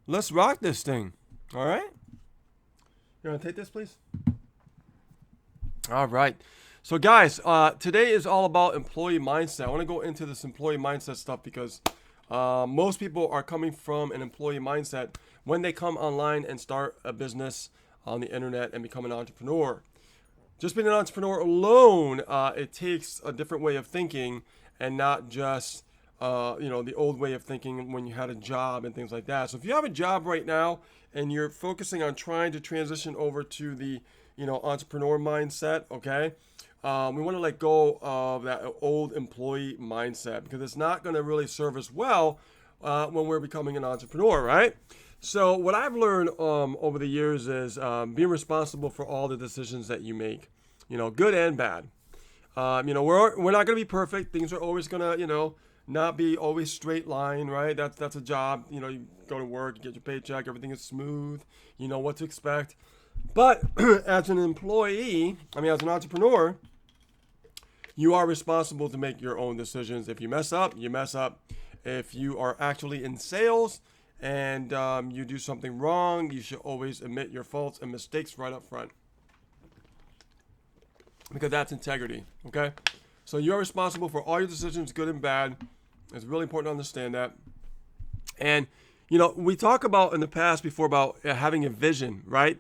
let's rock this thing. All right? You want to take this, please? All right. So, guys, today is all about employee mindset. I want to go into this employee mindset stuff because most people are coming from an employee mindset when they come online and start a business on the internet and become an entrepreneur. Just being an entrepreneur alone, it takes a different way of thinking and not just the old way of thinking when you had a job and things like that. So if you have a job right now and you're focusing on trying to transition over to the entrepreneur mindset, okay, we want to let go of that old employee mindset because it's not going to really serve us well when we're becoming an entrepreneur, right? So what I've learned over the years is being responsible for all the decisions that you make, good and bad. We're not going to be perfect. Things are always going to, not be always straight line, right? That's a job. You go to work, you get your paycheck, everything is smooth. You know what to expect. But as an employee, as an entrepreneur, you are responsible to make your own decisions. If you mess up, you mess up. If you are actually in sales and you do something wrong, you should always admit your faults and mistakes right up front. Because that's integrity, okay? So you're responsible for all your decisions, good and bad. It's really important to understand that. And, we talk about in the past before about having a vision, right?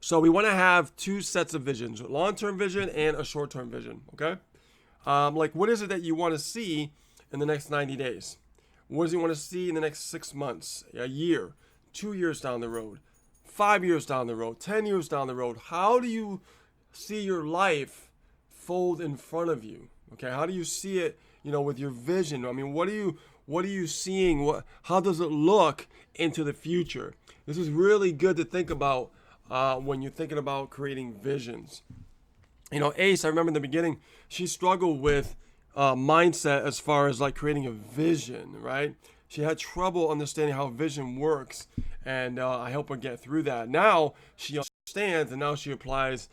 So we want to have two sets of visions, a long-term vision and a short-term vision, okay? What is it that you want to see in the next 90 days? What does you want to see in the next 6 months, a year, 2 years down the road, 5 years down the road, 10 years down the road? How do you see your life fold in front of you? Okay, how do you see it, with your vision? What are you seeing? How does it look into the future? This is really good to think about when you're thinking about creating visions. Ace, I remember in the beginning, she struggled with mindset as far as like creating a vision, right? She had trouble understanding how vision works, and I helped her get through that. Now she understands, and now she applies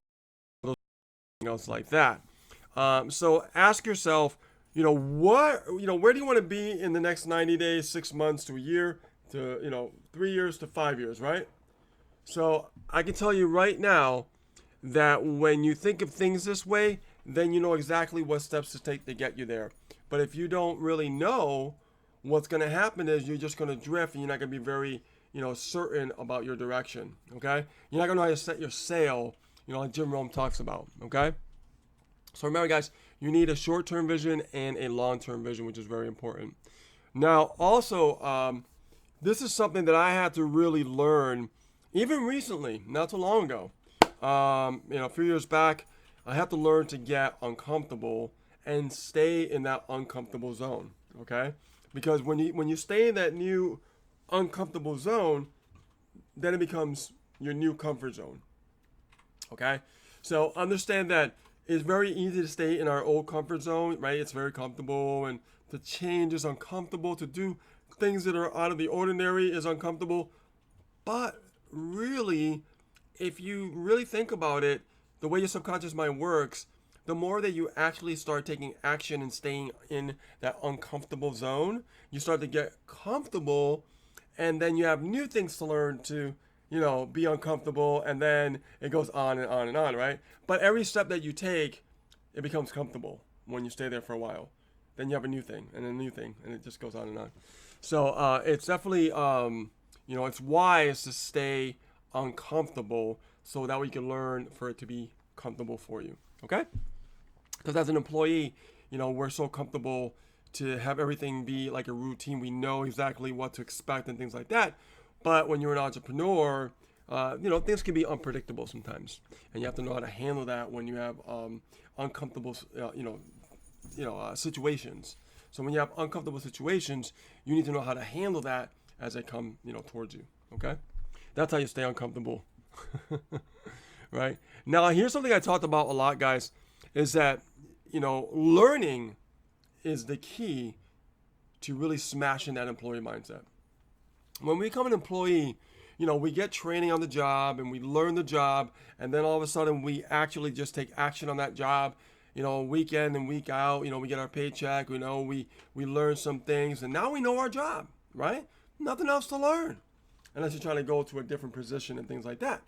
those else like that. So ask yourself, where do you want to be in the next 90 days, 6 months to a year, to 3 years to 5 years, right? So I can tell you right now that when you think of things this way, then you know exactly what steps to take to get you there. But if you don't really know, what's going to happen is you're just going to drift and you're not going to be very, certain about your direction, okay? You're not going to know how to set your sail, like Jim Rome talks about, okay? So remember, guys, you need a short-term vision and a long-term vision, which is very important. Now, also, this is something that I had to really learn even recently, not too long ago. A few years back, I had to learn to get uncomfortable and stay in that uncomfortable zone, okay? Because when you stay in that new uncomfortable zone, then it becomes your new comfort zone, okay? So understand that it's very easy to stay in our old comfort zone, right? It's very comfortable, and to change is uncomfortable. To do things that are out of the ordinary is uncomfortable. But really, if you really think about it, the way your subconscious mind works, the more that you actually start taking action and staying in that uncomfortable zone, you start to get comfortable, and then you have new things to learn to, be uncomfortable, and then it goes on and on and on, right? But every step that you take, it becomes comfortable when you stay there for a while. Then you have a new thing, and a new thing, and it just goes on and on. So it's definitely, it's wise to stay uncomfortable so that we can learn for it to be comfortable for you, okay? Because as an employee, we're so comfortable to have everything be like a routine. We know exactly what to expect and things like that. But when you're an entrepreneur, things can be unpredictable sometimes, and you have to know how to handle that when you have uncomfortable, situations. So when you have uncomfortable situations, you need to know how to handle that as they come, towards you. Okay, that's how you stay uncomfortable. Right? Now, here's something I talked about a lot, guys, is that learning is the key to really smashing that employee mindset. When we become an employee, we get training on the job and we learn the job, and then all of a sudden we actually just take action on that job, week in and week out. We get our paycheck, we learn some things, and now we know our job, right? Nothing else to learn. unless you're trying to go to a different position and things like that.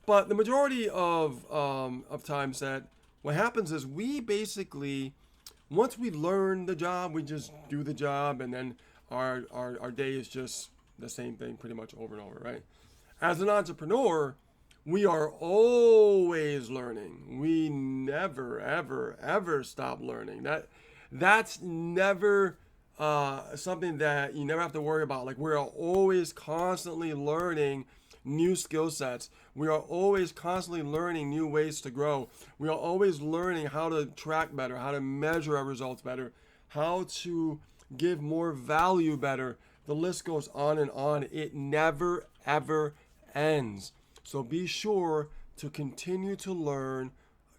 But the majority of times that what happens is we basically, once we learn the job, we just do the job, and then our day is just the same thing pretty much over and over, right? As an entrepreneur, we are always learning. We never, ever, ever stop learning. That's never something that you never have to worry about. Like, we're always constantly learning new skill sets. We are always constantly learning new ways to grow. We are always learning how to track better, how to measure our results better, how to give more value better. The list goes on and on. It never, ever ends. So be sure to continue to learn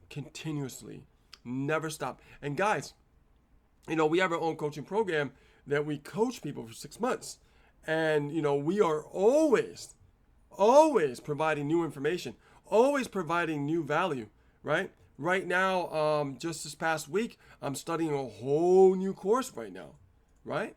continuously. Never stop. And guys, we have our own coaching program that we coach people for 6 months. And, we are always providing new information, always providing new value, right? Right now, just this past week, I'm studying a whole new course right now, right?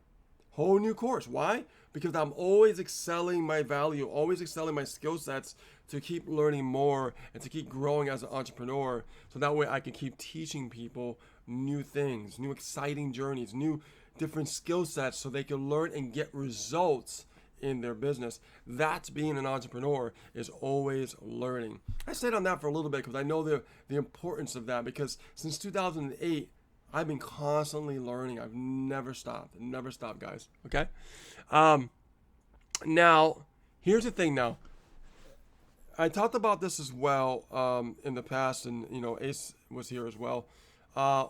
Whole new course. Why? Because I'm always excelling my value, always excelling my skill sets to keep learning more and to keep growing as an entrepreneur. So that way I can keep teaching people new things, new exciting journeys, new different skill sets so they can learn and get results in their business. That's being an entrepreneur, is always learning. I stayed on that for a little bit because I know the importance of that, because since 2008, I've been constantly learning. I've never stopped, guys. Okay. Now, here's the thing. Now, I talked about this as well in the past, and Ace was here as well.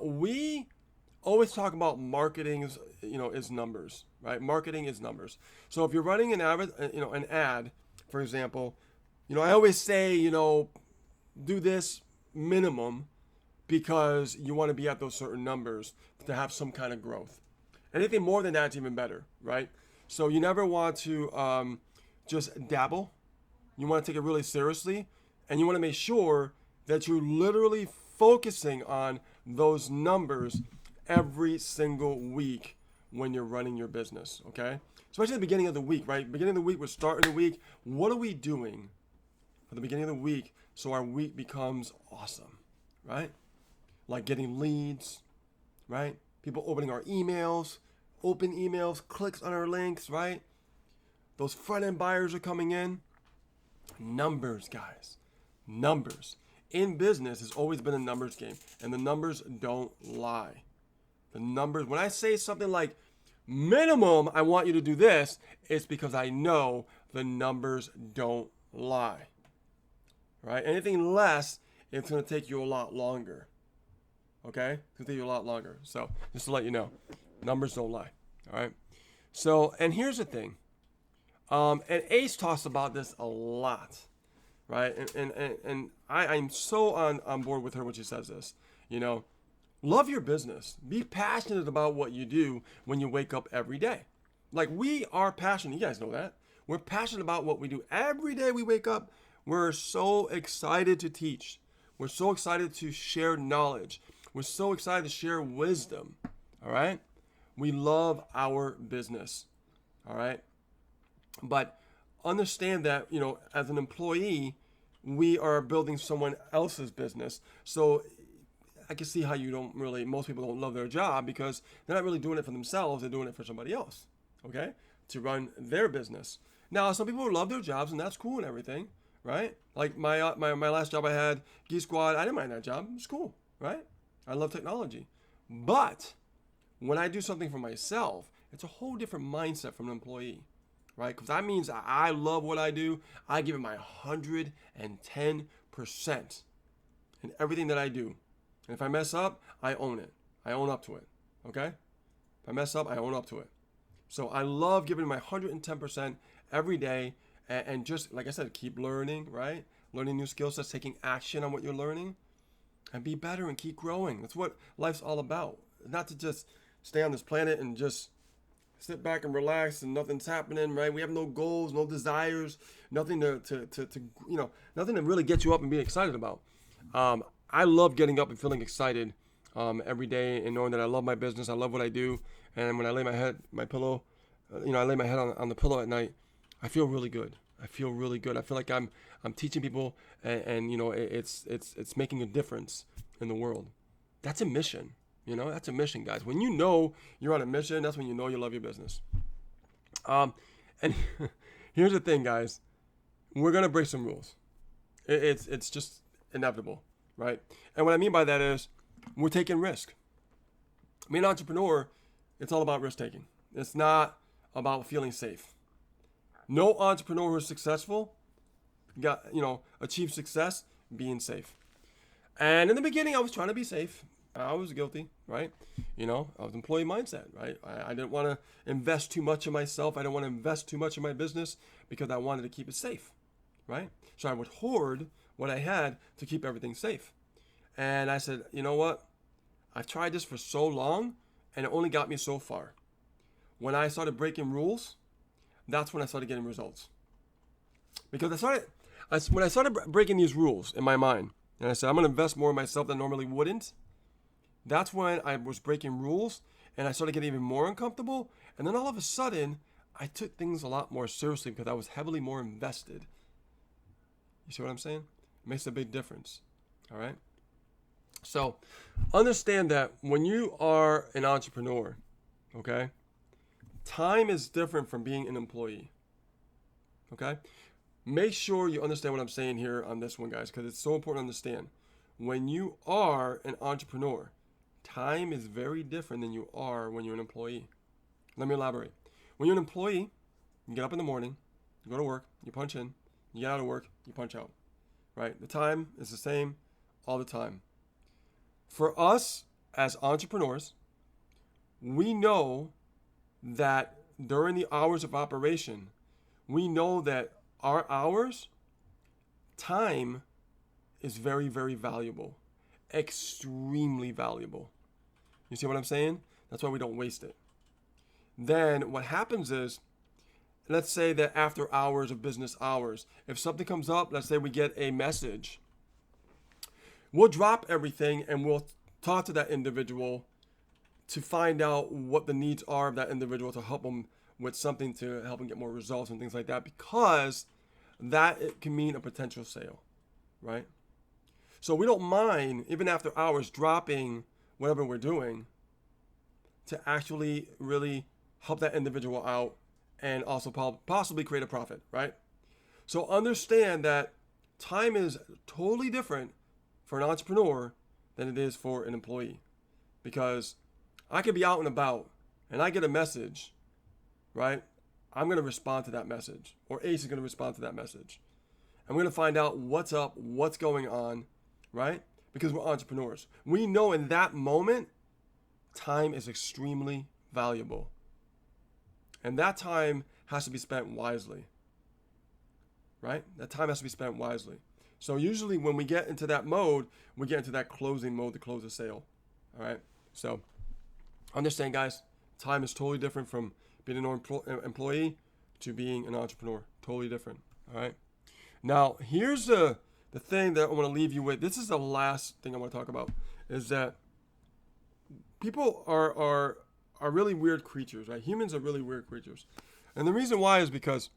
We always talk about marketing is numbers, right? Marketing is numbers. So if you're running an ad, for example, I always say, do this minimum, because you want to be at those certain numbers to have some kind of growth. Anything more than that's even better, right? So you never want to just dabble. You want to take it really seriously, and you want to make sure that you're literally focusing on those numbers every single week when you're running your business, okay? Especially at the beginning of the week, right? Beginning of the week, we're starting the week. What are we doing for the beginning of the week so our week becomes awesome, right? Like getting leads, right? People opening our emails, open emails, clicks on our links, right? Those front-end buyers are coming in. Numbers, guys. Numbers. In business, it's always been a numbers game, and the numbers don't lie. The numbers, when I say something like minimum, I want you to do this, it's because I know the numbers don't lie, right? Anything less, it's going to take you a lot longer, okay? It's going to take you a lot longer. So just to let you know, numbers don't lie, all right? So, and here's the thing, and Ace talks about this a lot, right? And I'm so on board with her when she says this, love your business. Be passionate about what you do when you wake up every day. Like, we are passionate. You guys know that. We're passionate about what we do. Every day we wake up, we're so excited to teach. We're so excited to share knowledge. We're so excited to share wisdom. All right? We love our business. All right? But understand that, as an employee, we are building someone else's business. So I can see how most people don't love their job, because they're not really doing it for themselves. They're doing it for somebody else, okay, to run their business. Now, some people love their jobs, and that's cool and everything, right? Like my last job I had, Geek Squad, I didn't mind that job. It was cool, right? I love technology. But when I do something for myself, it's a whole different mindset from an employee, right? Because that means I love what I do. I give it my 110% in everything that I do. And if I mess up, I own it. I own up to it, okay? If I mess up, I own up to it. So I love giving my 110% every day, and just, like I said, keep learning, right? Learning new skill sets, taking action on what you're learning, and be better and keep growing. That's what life's all about. Not to just stay on this planet and just sit back and relax and nothing's happening, right? We have no goals, no desires, nothing to nothing to really get you up and be excited about. I love getting up and feeling excited every day, and knowing that I love my business, I love what I do, and when I lay my pillow, I lay my head on the pillow at night, I feel really good. I feel really good. I feel like I'm teaching people, and you know, it's making a difference in the world. That's a mission. You know, that's a mission, guys. When you know you're on a mission, that's when you know you love your business. And here's the thing, guys. We're gonna break some rules. It's just inevitable, right? And what I mean by that is we're taking risk. Being an entrepreneur, it's all about risk taking. It's not about feeling safe. No entrepreneur who's successful achieved success being safe. And in the beginning, I was trying to be safe. I was guilty, right? I was employee mindset, right? I didn't want to invest too much in myself. I didn't want to invest too much in my business because I wanted to keep it safe, right? So I would hoard what I had to keep everything safe. And I said, you know what? I've tried this for so long, and it only got me so far. When I started breaking rules, that's when I started getting results. Because when I started breaking these rules in my mind, and I said, I'm going to invest more in myself than I normally wouldn't, that's when I was breaking rules, and I started getting even more uncomfortable. And then all of a sudden, I took things a lot more seriously because I was heavily more invested. You see what I'm saying? It makes a big difference. All right? So understand that when you are an entrepreneur, okay, time is different from being an employee. Okay? Make sure you understand what I'm saying here on this one, guys, because it's so important to understand. When you are an entrepreneur, time is very different than you are when you're an employee. Let me elaborate. When you're an employee, you get up in the morning, you go to work, you punch in, you get out of work, you punch out. Right? The time is the same all the time. For us as entrepreneurs, we know that during the hours of operation, we know that our hours, time is very, very valuable. Extremely valuable. You see what I'm saying? That's why we don't waste it. Then what happens is, let's say that after hours of business hours, if something comes up, let's say we get a message, we'll drop everything and we'll talk to that individual to find out what the needs are of that individual to help them with something to help them get more results and things like that, because that it can mean a potential sale, right? So we don't mind, even after hours, dropping whatever we're doing to actually really help that individual out and also possibly create a profit, right? So understand that time is totally different for an entrepreneur than it is for an employee. Because I could be out and about and I get a message, right? I'm going to respond to that message, or Ace is going to respond to that message. And we're going to find out what's up, what's going on, right? Because we're entrepreneurs. We know in that moment, time is extremely valuable. And that time has to be spent wisely, right? That time has to be spent wisely. So usually when we get into that mode, we get into that closing mode to close a sale, all right? So understand, guys, time is totally different from being an employee to being an entrepreneur. Totally different, all right? Now, here's the thing that I want to leave you with. This is the last thing I want to talk about, is that people are really weird creatures, right? Humans are really weird creatures. And the reason why is because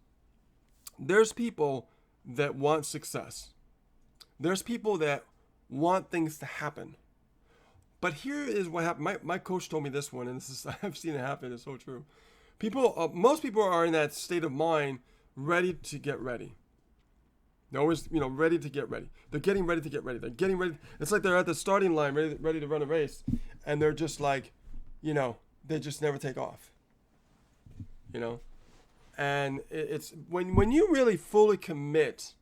there's people that want success. There's people that want things to happen. But here is what happened. My coach told me this one, and this is, I've seen it happen. It's so true. Most people are in that state of mind, ready to get ready. They're always, ready to get ready. They're getting ready to get ready. They're getting ready. It's like they're at the starting line, ready to run a race, and they're just like, they just never take off. And it's when you really fully commit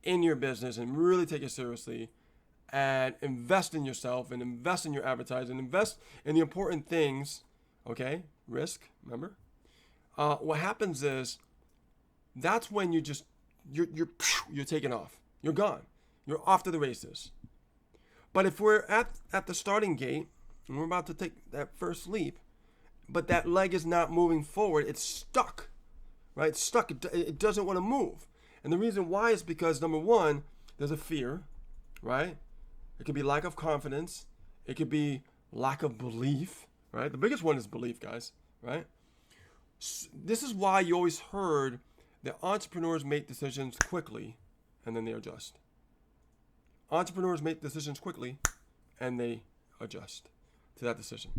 in your business and really take it seriously, and invest in yourself and invest in your advertising, invest in the important things, okay? Risk, remember? What happens is that's when you're taking off. You're gone. You're off to the races. But if we're at the starting gate and we're about to take that first leap, but that leg is not moving forward, it's stuck, right? It's stuck. It doesn't want to move. And the reason why is because, number one, there's a fear, right? It could be lack of confidence. It could be lack of belief, right? The biggest one is belief, guys, right? This is why you always heard that entrepreneurs make decisions quickly and then they adjust. Entrepreneurs make decisions quickly and they adjust to that decision.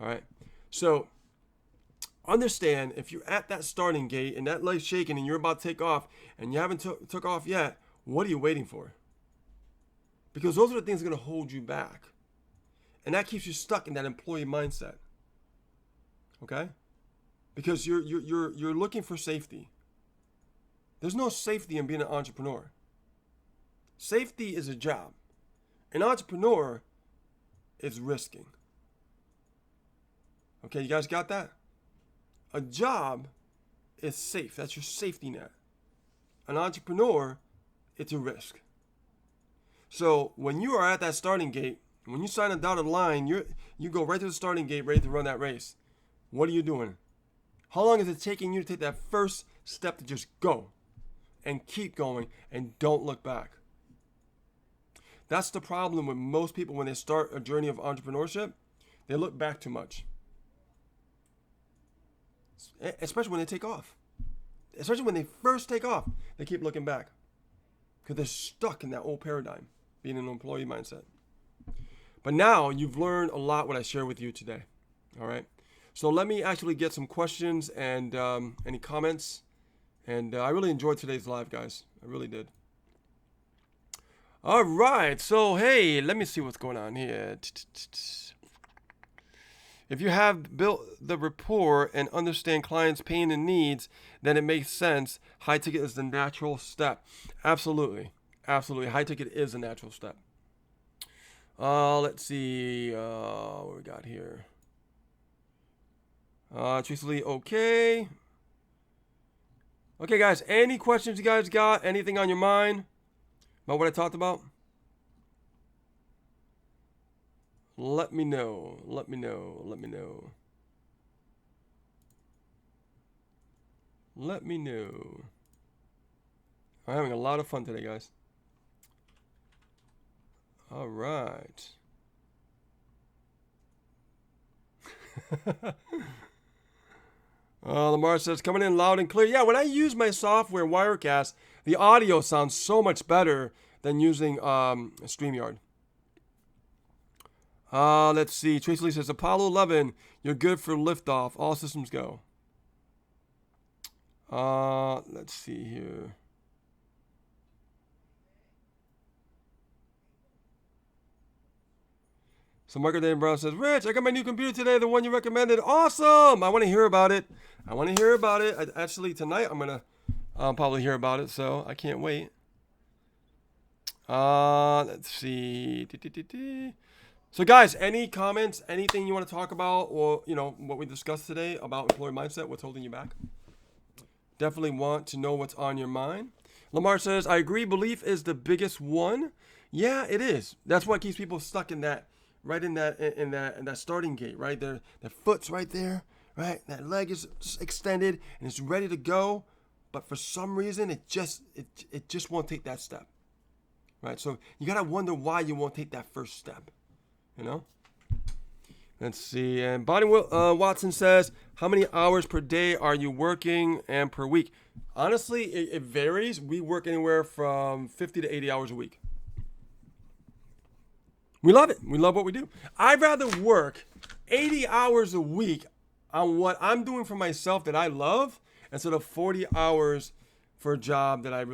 All right. So understand, if you're at that starting gate and that leg's shaking and you're about to take off and you haven't took off yet, what are you waiting for? Because those are the things that are going to hold you back. And that keeps you stuck in that employee mindset. Okay? Because you're looking for safety. There's no safety in being an entrepreneur. Safety is a job. An entrepreneur is risking. Okay, you guys got that? A job is safe. That's your safety net. An entrepreneur, it's a risk. So when you are at that starting gate, when you sign a dotted line, you go right to the starting gate ready to run that race. What are you doing? How long is it taking you to take that first step to just go and keep going and don't look back? That's the problem with most people when they start a journey of entrepreneurship. They look back too much. Especially when they take off. Especially when they first take off, they keep looking back. Because they're stuck in that old paradigm, being an employee mindset. But now you've learned a lot what I share with you today. All right. So let me actually get some questions and any comments. And I really enjoyed today's live, guys. I really did. All right. So, hey, let me see what's going on here. If you have built the rapport and understand clients' pain and needs, then it makes sense. High ticket is the natural step. Absolutely. Absolutely. High ticket is a natural step. Let's see what we got here. Truthfully, okay. Okay, guys, any questions you guys got? Anything on your mind about what I talked about? Let me know. Let me know. Let me know. Let me know. I'm having a lot of fun today, guys. All right. Lamar says, coming in loud and clear. Yeah, when I use my software, Wirecast, the audio sounds so much better than using StreamYard. Let's see. Tracy Lee says, Apollo 11, you're good for liftoff. All systems go. Let's see here. So Michael Dan Brown says, Rich, I got my new computer today, the one you recommended. Awesome! I want to hear about it. Actually, tonight I'm going to probably hear about it, so I can't wait. Let's see. So guys, any comments, anything you want to talk about, or, what we discussed today about employer mindset, what's holding you back? Definitely want to know what's on your mind. Lamar says, I agree, belief is the biggest one. Yeah, it is. That's what keeps people stuck in that. Right in that starting gate, right? Their foot's right there, right? That leg is extended and it's ready to go, but for some reason it just won't take that step, right? So you gotta wonder why you won't take that first step, Let's see. And Bonnie Watson says, how many hours per day are you working and per week? Honestly, it varies. We work anywhere from 50 to 80 hours a week. We love it. We love what we do. I'd rather work 80 hours a week on what I'm doing for myself that I love instead of 40 hours for a job that I'm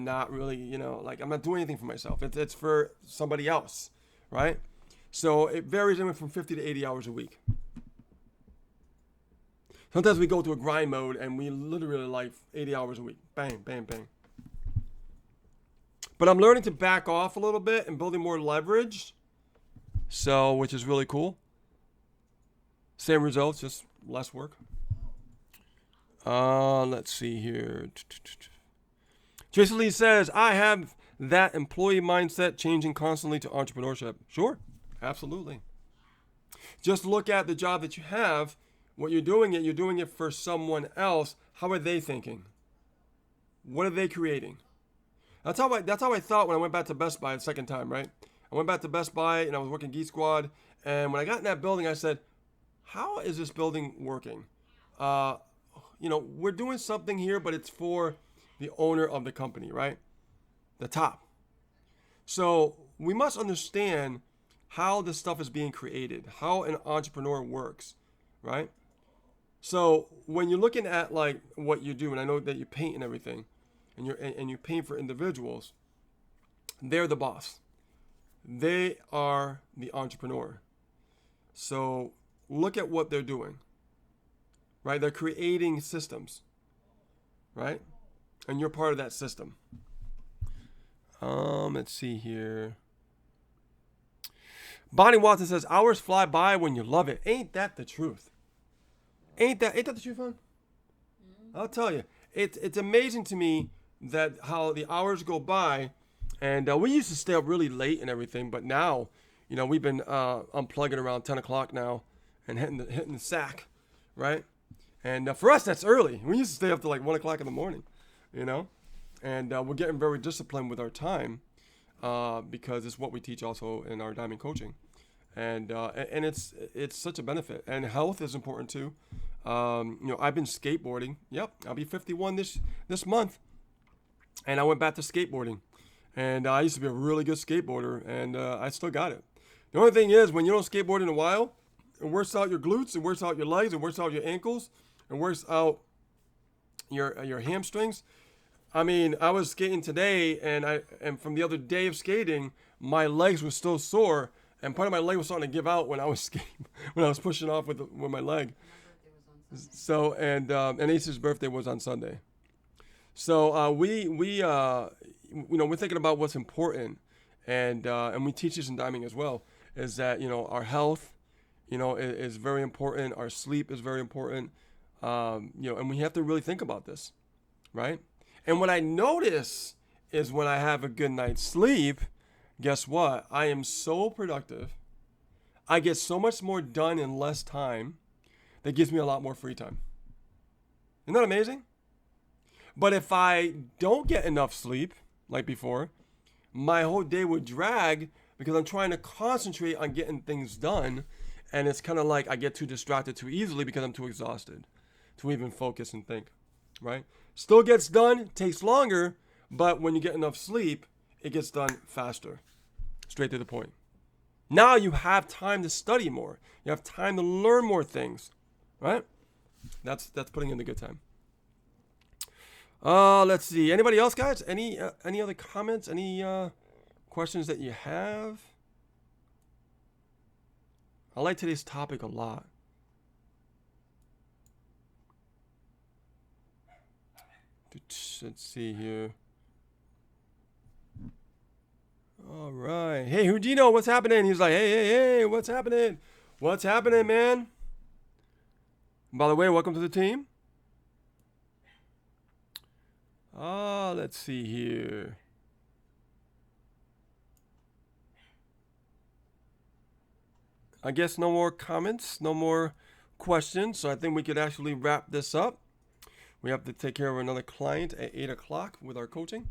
not really, I'm not doing anything for myself. It's for somebody else, right? So it varies anywhere from 50 to 80 hours a week. Sometimes we go to a grind mode and we literally like 80 hours a week. Bang, bang, bang. But I'm learning to back off a little bit and building more leverage. So, which is really cool. Same results, just less work. Let's see here. Jason Lee says, I have that employee mindset changing constantly to entrepreneurship. Sure, absolutely. Just look at the job that you have. What you're doing it for someone else. How are they thinking? What are they creating? That's how I thought when I went back to Best Buy the second time, right? I went back to Best Buy and I was working Geek Squad. And when I got in that building, I said, how is this building working? we're doing something here, but it's for the owner of the company, right? The top. So we must understand how this stuff is being created, how an entrepreneur works, right? So when you're looking at like what you do, and I know that you paint and everything, and you paint for individuals, they're the boss. They are the entrepreneur. So look at what they're doing, right? They're creating systems, right? And you're part of that system. Let's see here. Bonnie Watson says, hours fly by when you love it. Ain't that the truth? Ain't that the truth, hon? I'll tell you. It's amazing to me that how the hours go by. And we used to stay up really late and everything, but now, we've been unplugging around 10 o'clock now and hitting the sack, right? And for us, that's early. We used to stay up to like 1 o'clock in the morning, and we're getting very disciplined with our time because it's what we teach also in our diamond coaching. And it's such a benefit. And health is important too. I've been skateboarding. Yep, I'll be 51 this month. And I went back to skateboarding. And I used to be a really good skateboarder, and I still got it. The only thing is, when you don't skateboard in a while, it wears out your glutes, it wears out your legs, it wears out your ankles, it wears out your hamstrings. I mean, I was skating today, and from the other day of skating, my legs were still sore, and part of my leg was starting to give out when I was skating, when I was pushing off with my leg. So, and Ace's birthday was on Sunday. So we're thinking about what's important, and we teach this in Diming as well. Is that our health, is very important. Our sleep is very important. And we have to really think about this, right? And what I notice is when I have a good night's sleep, guess what? I am so productive. I get so much more done in less time. That gives me a lot more free time. Isn't that amazing? But if I don't get enough sleep, like before, my whole day would drag because I'm trying to concentrate on getting things done. And it's kind of like I get too distracted too easily because I'm too exhausted to even focus and think, right? Still gets done, takes longer, but when you get enough sleep, it gets done faster, straight to the point. Now you have time to study more. You have time to learn more things, right? That's putting in the good time. Let's see. Anybody else, guys? Any other comments? Any questions that you have? I like today's topic a lot. Let's see here. All right. Hey, Houdino, what's happening? He's like, hey, what's happening? What's happening, man? By the way, welcome to the team. Let's see here. I guess no more comments, no more questions. So I think we could actually wrap this up. We have to take care of another client at 8 o'clock with our coaching.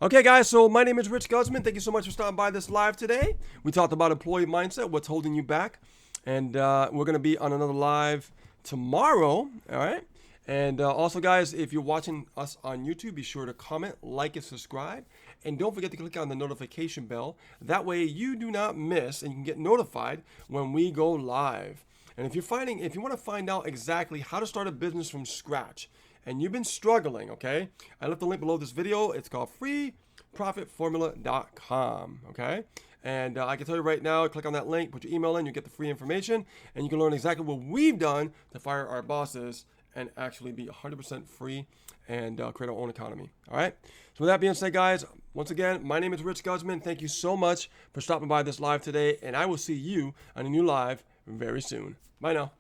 Okay, guys, so my name is Rich Guzman. Thank you so much for stopping by this live today. We talked about employee mindset, what's holding you back. And we're going to be on another live tomorrow, all right? And also, guys, if you're watching us on YouTube, be sure to comment, like, and subscribe. And don't forget to click on the notification bell. That way you do not miss and you can get notified when we go live. And if you want to find out exactly how to start a business from scratch and you've been struggling, okay, I left the link below this video. It's called freeprofitformula.com, okay? And I can tell you right now, click on that link, put your email in, you get the free information, and you can learn exactly what we've done to fire our bosses and actually be 100% free and create our own economy, all right? So with that being said, guys, once again, my name is Rich Guzman. Thank you so much for stopping by this live today, and I will see you on a new live very soon. Bye now.